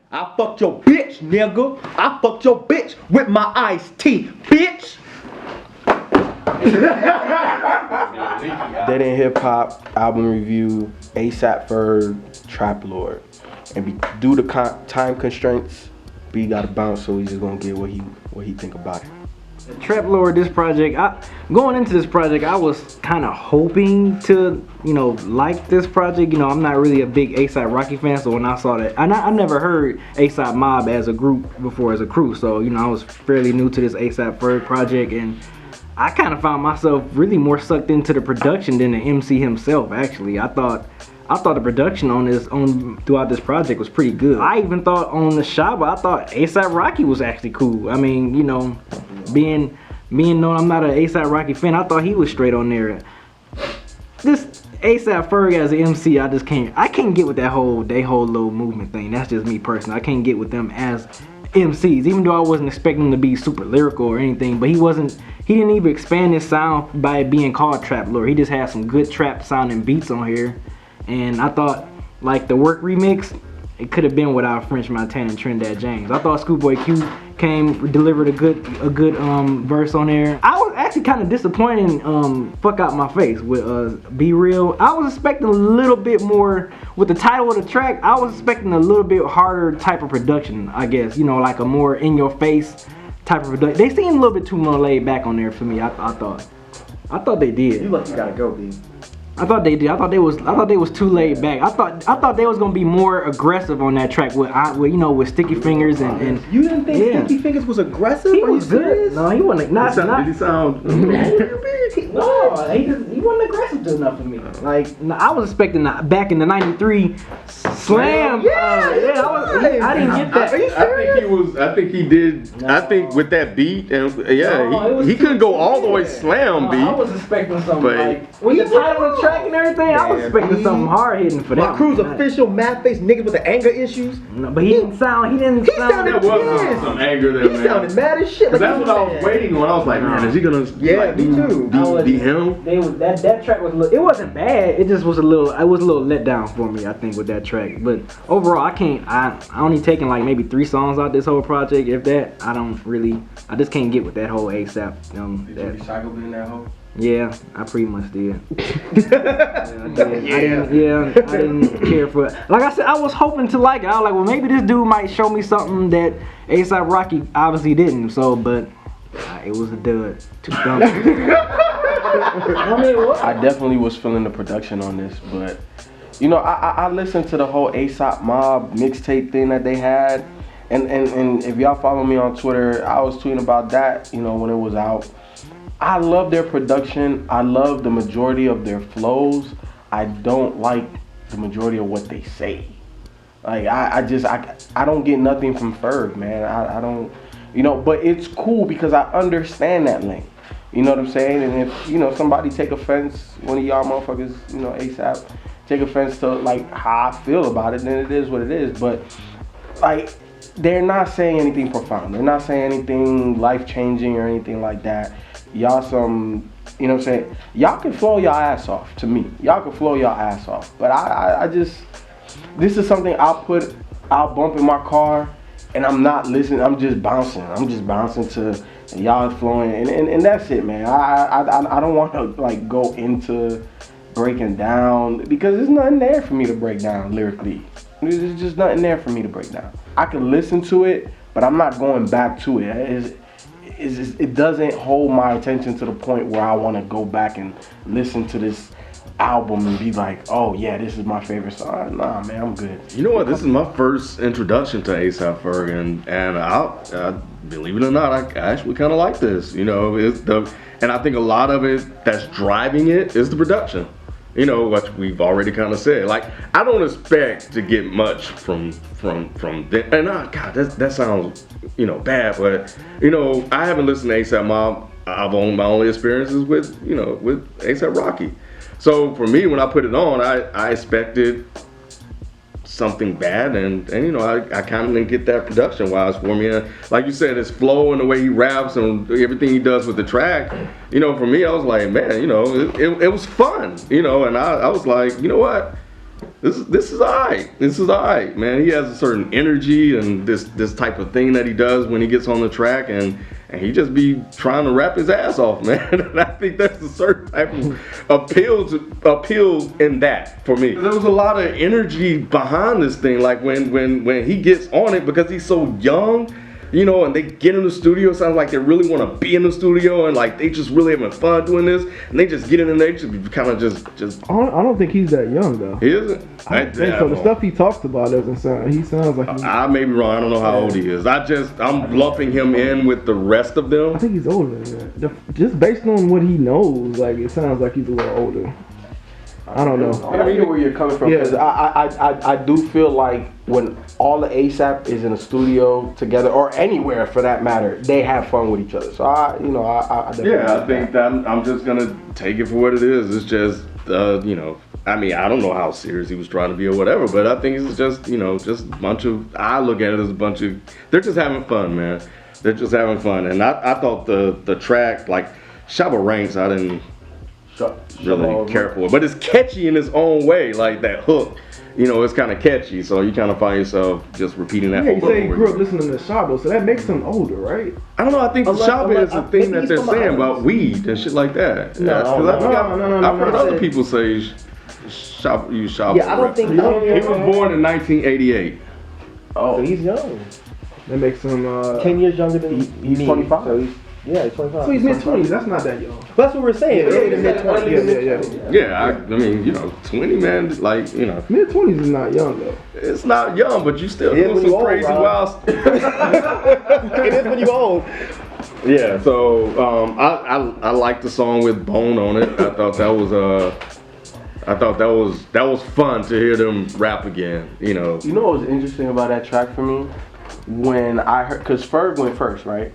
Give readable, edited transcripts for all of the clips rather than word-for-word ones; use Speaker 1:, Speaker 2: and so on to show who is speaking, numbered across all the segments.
Speaker 1: I fucked your bitch, nigga. I fucked your bitch with my iced tea, bitch.
Speaker 2: Dead End Hip Hop album review, ASAP Ferg, Trap Lord. And due to time constraints, B gotta bounce, so he's just gonna get what he think about it.
Speaker 3: Trap Lord, this project, going into this project, I was kind of hoping to, like this project. I'm not really a big A$AP Rocky fan, so when I saw that, I never heard A$AP Mob as a group before, as a crew, so, I was fairly new to this A$AP Ferg project, and I kind of found myself really more sucked into the production than the MC himself, actually. I thought the production throughout this project was pretty good. I even thought on the Shaba, I thought A$AP Rocky was actually cool. I mean, being known I'm not an A$AP Rocky fan, I thought he was straight on there. This A$AP Ferg as an MC, I can't get with they whole little movement thing. That's just me personally. I can't get with them as MCs, even though I wasn't expecting him to be super lyrical or anything, but he didn't even expand his sound by being called Trap Lord. He just had some good trap sounding beats on here. And I thought, like, the Work remix, it could have been without French Montana and Trinidad James. I thought Schoolboy Q delivered a good verse on there. I was actually kind of disappointed in Fuck Out My Face with Be Real. I was expecting a little bit more, with the title of the track, I was expecting a little bit harder type of production, I guess. Like a more in-your-face type of production. They seemed a little bit too more laid back on there for me, I thought they did.
Speaker 1: You lucky you gotta go, B.
Speaker 3: I thought they did. I thought they was too laid back. I thought they was gonna be more aggressive on that track with Sticky Fingers and.
Speaker 1: You didn't think Sticky Fingers was aggressive?
Speaker 3: He was good. No, he wasn't.
Speaker 4: Did he sound?
Speaker 3: No, he wasn't aggressive enough for me. Like I was expecting back in the '93 Slam. I didn't get that.
Speaker 1: Are you serious?
Speaker 4: I think he did. No. I think with that beat and he couldn't go all the way Slam beat.
Speaker 3: I was expecting something like with the title of the track and everything. I was expecting something hard hitting for that.
Speaker 1: My crew's official mad face niggas with the anger issues.
Speaker 3: No, but he didn't sound.
Speaker 1: There was
Speaker 4: some anger there, man.
Speaker 1: He sounded mad as shit.
Speaker 4: Like that's what I was waiting on. I was like, man, is he gonna?
Speaker 1: Yeah, me too.
Speaker 4: Be him.
Speaker 3: That track was. It wasn't bad. It just was a little. I was a little let down for me, I think, with that track. But overall, I only taken like maybe 3 songs out this whole project. If that, I just can't get with that whole ASAP.
Speaker 2: Did you recycle in that hole?
Speaker 3: Yeah, I pretty much did. I didn't care for it. Like I said, I was hoping to like it. I was like, well, maybe this dude might show me something that A$AP Rocky obviously didn't. So, but it was a dud. Too dumb.
Speaker 2: I definitely was feeling the production on this, but I listened to the whole A$AP Mob mixtape thing that they had, and if y'all follow me on Twitter, I was tweeting about that, when it was out. I love their production. I love the majority of their flows. I don't like the majority of what they say. Like I don't get nothing from Ferg, man. I don't, but it's cool because I understand that lane. You know what I'm saying? And if, somebody take offense, one of y'all motherfuckers, ASAP, take offense to like how I feel about it, then it is what it is. But like, they're not saying anything profound. They're not saying anything life-changing or anything like that. Y'all you know what I'm saying? Y'all can flow your ass off, to me. Y'all can flow your ass off. But I just, this is something I'll bump in my car and I'm not listening, I'm just bouncing. I'm just bouncing to y'all flowing and that's it, man. I don't want to like go into breaking down because there's nothing there for me to break down lyrically. There's just nothing there for me to break down. I can listen to it, but I'm not going back to it. It doesn't hold my attention to the point where I want to go back and listen to this album and be like, oh yeah, this is my favorite song. Nah, man, I'm good.
Speaker 4: You know what? This is my first introduction to A$AP Ferg, and I believe it or not, I actually kind of like this. And I think a lot of it that's driving it is the production. What we've already kind of said. Like, I don't expect to get much from them. And God, that sounds, bad, but I haven't listened to A$AP Mob. I've owned my only experiences with A$AP Rocky. So for me, when I put it on, I expected something bad, and I kind of didn't get that production wise for me. And like you said, his flow and the way he raps and everything he does with the track, for me, I was like, man, it was fun, and I was like, you know what, this is alright. This is alright, man. He has a certain energy and this type of thing that he does when he gets on the track, and he just be trying to rap his ass off, man. And I think there's a certain type of appeal in that for me. There was a lot of energy behind this thing, like when he gets on it, because he's so young. You know, and they get in the studio, it sounds like they really want to be in the studio, and like they just really having fun doing this, and they just get in there, they just kind of just.
Speaker 5: I don't think he's that young though.
Speaker 4: He isn't.
Speaker 5: I don't think so. The stuff he talks about doesn't sound. He sounds like.
Speaker 4: I may be wrong. I don't know how old he is. I'm lumping him in with the rest of them.
Speaker 5: I think he's older than that. Just based on what he knows, like it sounds like he's a little older. I don't know.
Speaker 2: I get where you're coming from, because I do feel like when all the ASAP is in a studio together, or anywhere for that matter, they have fun with each other. So I definitely
Speaker 4: I think that I'm just gonna take it for what it is. It's just you know, I mean, I don't know how serious he was trying to be or whatever, but I think it's just, you know, just a bunch of, I look at it as a bunch of, they're just having fun, man. They're just having fun. And I thought the track, like Shabba Ranks, I didn't really care for it, but it's catchy in its own way, like that hook, you know, it's kind of catchy, so you kind of find yourself just repeating that.
Speaker 5: Yeah, you say he grew up listening to Shabba, so that makes him older, right?
Speaker 4: I don't know, I think the Shabba is the thing that they're saying about weed and shit like that.
Speaker 5: No,
Speaker 4: I've heard other people say Shabba.
Speaker 6: Yeah, I don't think
Speaker 4: he was born in 1988.
Speaker 6: So he's young.
Speaker 5: That makes him
Speaker 6: 10 years younger than
Speaker 2: he's
Speaker 6: me.
Speaker 2: 25.
Speaker 6: So he's 25.
Speaker 5: So he's mid-20s. That's not that young.
Speaker 6: That's what we're saying. Yeah, mid-20s.
Speaker 4: Yeah, I mean, you know, 20, man, like, you know.
Speaker 5: Mid-20s is not young though.
Speaker 4: It's not young, but you still doing some crazy wild.
Speaker 6: It is when you old.
Speaker 4: Yeah, so I like the song with Bone on it. I thought that was fun to hear them rap again. You know.
Speaker 2: You know what was interesting about that track for me? When I heard, cause Ferg went first, right?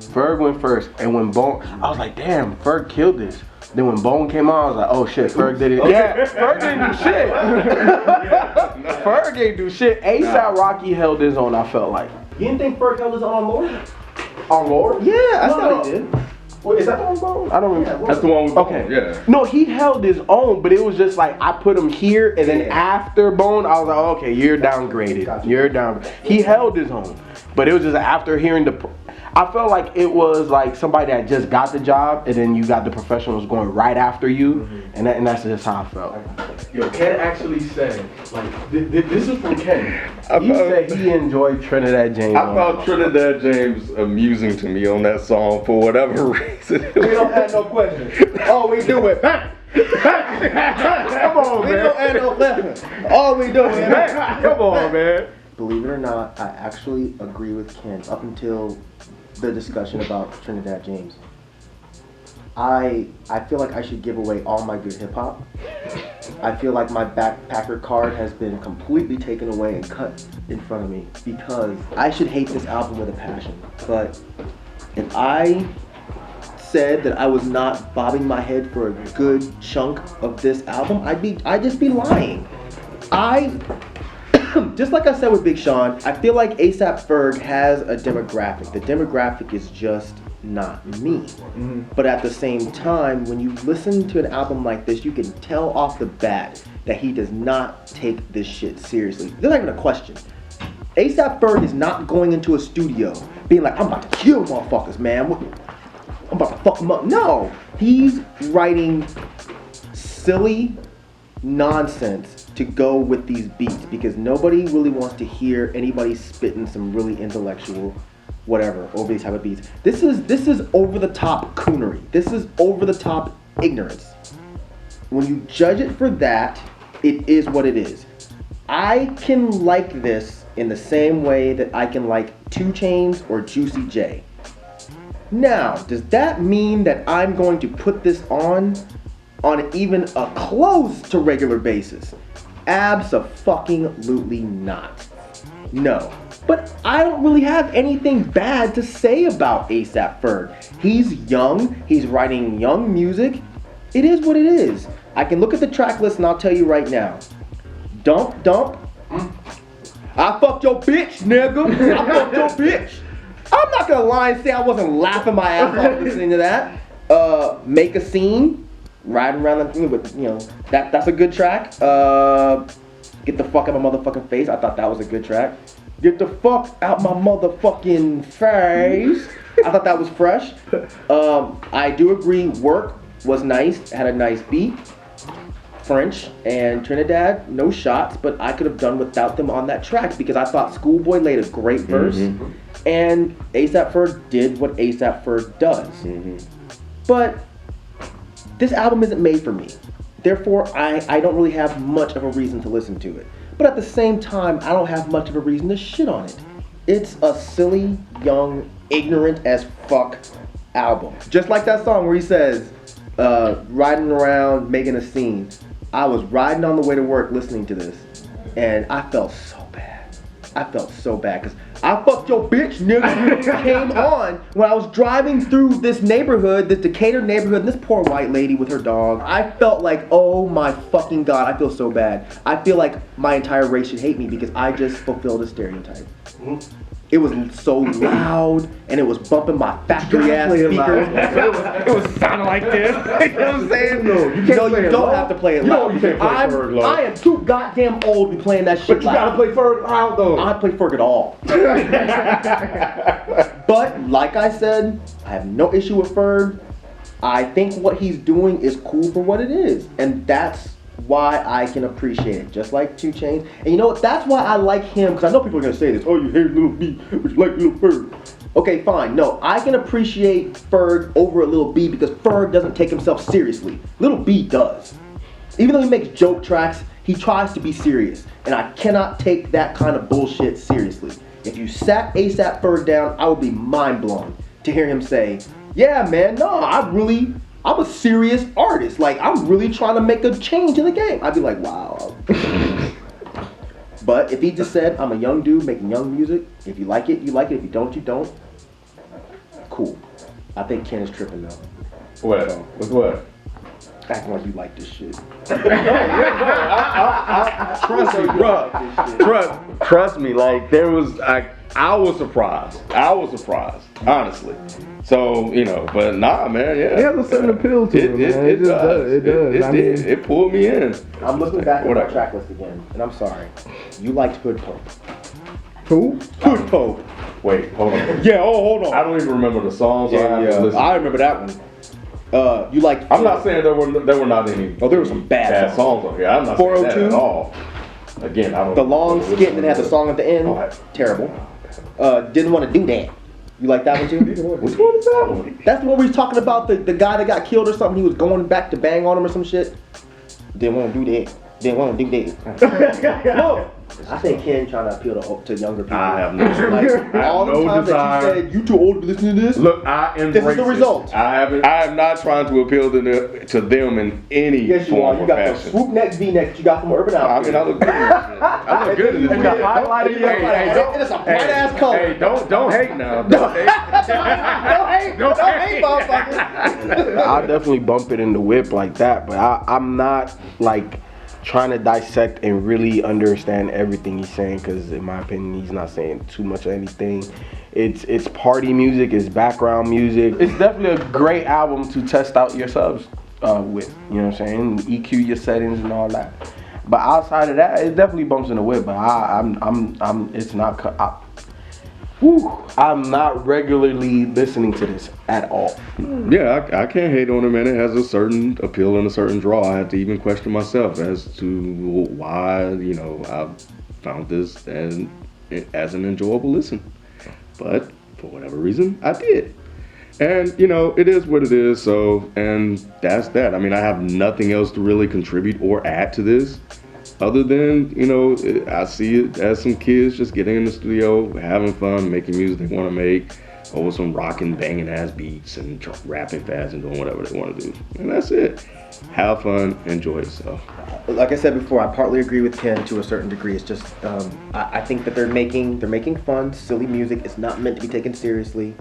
Speaker 2: Ferg went first, and when Bone, I was like, damn, Ferg killed this. Then when Bone came on, I was like, oh shit, Ferg did it. Yeah, Ferg didn't do shit. Ferg didn't do shit. A$AP Rocky held his own, I felt like.
Speaker 6: You didn't think Ferg held his own on Lord?
Speaker 2: On Lord?
Speaker 6: Yeah, I thought he did. Well, is that the one with Bone?
Speaker 2: I don't remember.
Speaker 4: That's the one with Bone.
Speaker 2: Okay.
Speaker 4: Yeah.
Speaker 2: No, he held his own, but it was just like I put him here, and then after Bone, I was like, oh, okay, you're downgraded.
Speaker 6: Gotcha.
Speaker 2: You're down. He held his own, but it was just after hearing I felt like it was like somebody that just got the job, and then you got the professionals going right after you, and that's just how I felt. Yo, Ken actually said, like, this is from Ken. He said he enjoyed Trinidad James.
Speaker 4: I found Trinidad James amusing to me on that song for whatever reason.
Speaker 6: We don't have no questions. All we do is bang.
Speaker 4: Come on,
Speaker 6: We
Speaker 4: man.
Speaker 6: don't add no questions. All we do is bang.
Speaker 4: Come on, man.
Speaker 6: Believe it or not, I actually agree with Ken up until the discussion about Trinidad James. I feel like I should give away all my good hip hop. I feel like my backpacker card has been completely taken away and cut in front of me because I should hate this album with a passion. But if I said that I was not bobbing my head for a good chunk of this album, I'd just be lying. Just like I said with Big Sean, I feel like A$AP Ferg has a demographic. The demographic is just not me. Mm-hmm. But at the same time, when you listen to an album like this, you can tell off the bat that he does not take this shit seriously. There's not even a question. A$AP Ferg is not going into a studio being like, I'm about to kill motherfuckers, man. I'm about to fuck them up. No, he's writing silly nonsense to go with these beats because nobody really wants to hear anybody spitting some really intellectual whatever over these type of beats. This is over the top coonery. This is over the top ignorance. When you judge it for that, it is what it is. I can like this in the same way that I can like 2 Chainz or Juicy J. Now, does that mean that I'm going to put this on even a close to regular basis? Abso-fucking-lutely not. No. But I don't really have anything bad to say about A$AP Ferg. He's young, he's writing young music. It is what it is. I can look at the track list and I'll tell you right now. Dump. I fucked your bitch, nigga. I fucked your bitch. I'm not gonna lie and say I wasn't laughing my ass off listening to that. Make a Scene. Riding around the thing with, you know, that's a good track. Get the fuck out of my motherfucking face. I thought that was a good track. Get the fuck out my motherfucking face. I thought that was fresh. I do agree. Work was nice. Had a nice beat. French and Trinidad, no shots, but I could have done without them on that track because I thought Schoolboy laid a great verse, and A$AP Ferg did what A$AP Ferg does. But this album isn't made for me. Therefore, I don't really have much of a reason to listen to it. But at the same time, I don't have much of a reason to shit on it. It's a silly, young, ignorant as fuck album. Just like that song where he says, riding around making a scene. I was riding on the way to work listening to this, and I felt so bad. I felt so bad because I fucked your bitch, nigga. Came on when I was driving through this neighborhood, this Decatur neighborhood, and this poor white lady with her dog. I felt like, oh my fucking God, I feel so bad. I feel like my entire race should hate me because I just fulfilled a stereotype. It was so loud, and it was bumping my factory-ass speakers. It was sounding like this. You know what I'm saying? No, you don't have to play it loud.
Speaker 4: You can't play Ferg loud.
Speaker 6: I am too goddamn old to be playing that shit
Speaker 4: But you gotta play Ferg loud though.
Speaker 6: I don't play Ferg at all. But, like I said, I have no issue with Ferg. I think what he's doing is cool for what it is. And that's why I can appreciate it, just like 2 Chainz. And you know what? That's why I like him, because I know people are going to say this, oh, you hate Lil B, but you like Lil Ferg. Okay, fine. No, I can appreciate Ferg over a Lil B because Ferg doesn't take himself seriously. Lil B does. Even though he makes joke tracks, he tries to be serious. And I cannot take that kind of bullshit seriously. If you sat A$AP Ferg down, I would be mind blown to hear him say, yeah, man, no, I'm a serious artist. Like, I'm really trying to make a change in the game. I'd be like, wow. But if he just said, I'm a young dude making young music. If you like it, you like it. If you don't, you don't. Cool. I think Ken is tripping though.
Speaker 4: What? With what?
Speaker 6: Acting like you like this shit.
Speaker 4: Trust me, bro. Trust me. Like I was surprised. Honestly. So, you know, but nah, man, yeah.
Speaker 5: It has a certain appeal to it, man. It does.
Speaker 4: It pulled me in.
Speaker 6: I'm looking back at my track list again, and I'm sorry. You liked Hood Pope.
Speaker 5: Who?
Speaker 6: Hood Pope.
Speaker 4: Wait, hold on.
Speaker 6: Yeah, hold on.
Speaker 4: I don't even remember the songs.
Speaker 6: I remember that one. You liked.
Speaker 4: I'm not saying there were not any.
Speaker 6: Oh, there were some bad
Speaker 4: songs on here. I'm not saying that
Speaker 6: 402?
Speaker 4: at all. Again, I don't.
Speaker 6: The long skit that had the song at the end. Terrible. Didn't want to do that. You like that one too?
Speaker 4: Which one is that one?
Speaker 6: That's the one where he's talking about the guy that got killed or something. He was going back to bang on him or some shit. Didn't want to do that. Didn't want to do that. No. I think Ken trying to appeal to younger people.
Speaker 4: I have no,
Speaker 6: all the times that you said you too old to listen to this.
Speaker 4: Look, I embrace
Speaker 6: this is the result.
Speaker 4: I am not trying to appeal to them in any
Speaker 6: yes, you
Speaker 4: form
Speaker 6: are. You
Speaker 4: or
Speaker 6: got
Speaker 4: fashion.
Speaker 6: the swoop neck, V neck that you got from Urban Outfitters.
Speaker 4: I mean, I look good in this shit. I look good in this shit.
Speaker 6: It is a bright ass color.
Speaker 4: Hey, don't hate now.
Speaker 6: Don't hate, motherfucker.
Speaker 2: I'll definitely bump it in the whip like that, but I'm not like trying to dissect and really understand everything he's saying, because in my opinion he's not saying too much of anything. It's party music, it's background music. It's definitely a great album to test out your subs with, you know what I'm saying, EQ your settings and all that. But outside of that, it definitely bumps in the whip. But I'm not regularly listening to this at all.
Speaker 4: Yeah, I can't hate on it, man. It has a certain appeal and a certain draw. I had to even question myself as to why, you know, I found this as an enjoyable listen. But for whatever reason, I did. And, you know, it is what it is. So, and that's that. I mean, I have nothing else to really contribute or add to this. Other than, you know, I see it as some kids just getting in the studio, having fun, making music they want to make, over some rocking, banging ass beats and rapping fast and doing whatever they want to do. And that's it. Have fun, enjoy yourself.
Speaker 6: Like I said before, I partly agree with Ken to a certain degree. It's just, I think that they're making fun, silly music. It's not meant to be taken seriously.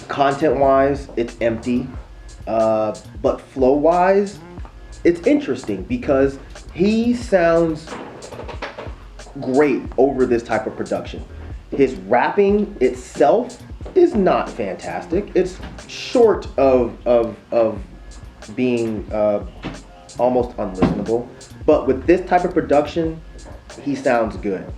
Speaker 6: Content-wise, it's empty. But flow-wise, it's interesting because he sounds great over this type of production. His rapping itself is not fantastic. It's short of being almost unlistenable. But with this type of production, he sounds good.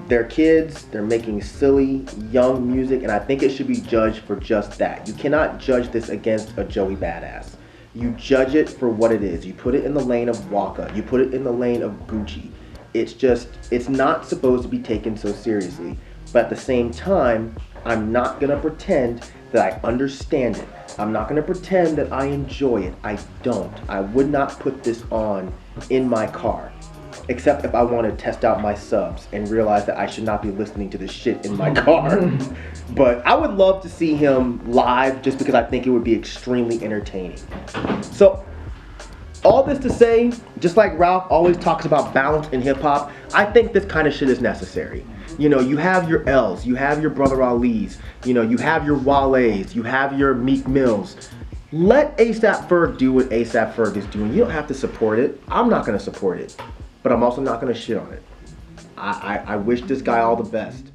Speaker 6: They're kids, they're making silly, young music, and I think it should be judged for just that. You cannot judge this against a Joey Badass. You judge it for what it is. You put it in the lane of Waka. You put it in the lane of Gucci. It's not supposed to be taken so seriously. But at the same time, I'm not gonna pretend that I understand it. I'm not gonna pretend that I enjoy it. I don't. I would not put this on in my car. Except if I want to test out my subs and realize that I should not be listening to this shit in my car. But I would love to see him live just because I think it would be extremely entertaining. So, all this to say, just like Ralph always talks about balance in hip hop, I think this kind of shit is necessary. You know, you have your L's, you have your Brother Ali's, you know, you have your Wale's, you have your Meek Mills. Let ASAP Ferg do what ASAP Ferg is doing. You don't have to support it. I'm not going to support it. But I'm also not going to shit on it. I wish this guy all the best.